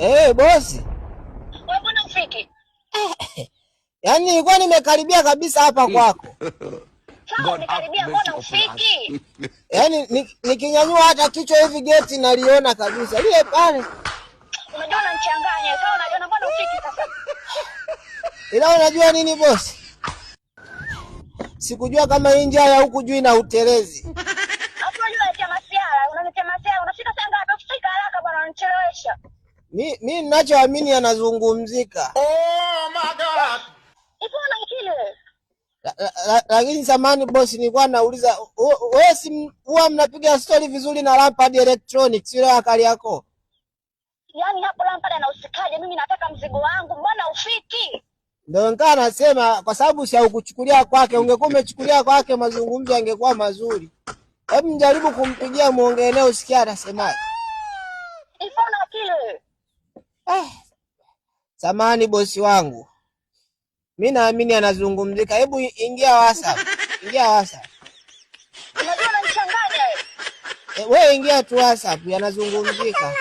Bosi. Wewe mbona ufiki? Yaani nilikuwa nimekaribia kabisa hapa kwako. Sawa, nikaribia mbona ufiki? Yaani nikinyanyua hata kichwa hivi geti naliona kabisa. Lile pale. Unajua unanichanganya. Sawa, unajua mbona ufiki sasa? Ila unajua nini bosi? Sikujua kama hii njia ya huku juu na utelezi. Hapo unaniletea masiara, unafika saa ngapi? Ufika haraka bwana, unanichelewesha. Mimi ninachoamini yanazungumzika. Oh my God. Ipo na kile. Lakini samani bosi, nilikuwa nauliza wewe si huwa mnapiga story vizuri na Lampard Electronics yule akali yako? Yaani hapo Lampard anahusikaje? Mimi nataka mzigo wangu, mbona ufiki? Ndio nikaa nasema kwa sababu si haukuchukulia kwake, ungekuwa umechukulia kwake mazungumzo yangekuwa mazuri. Hebu mjaribu kumpigia muongee naye usikie atasemaje. Ipo na kile. Samani bosi wangu. Mimi naamini anazungumzika. Hebu ingia WhatsApp. Ingia WhatsApp. Unajua unanichanganya wewe. Wewe ingia tu WhatsApp, yanazungumzika.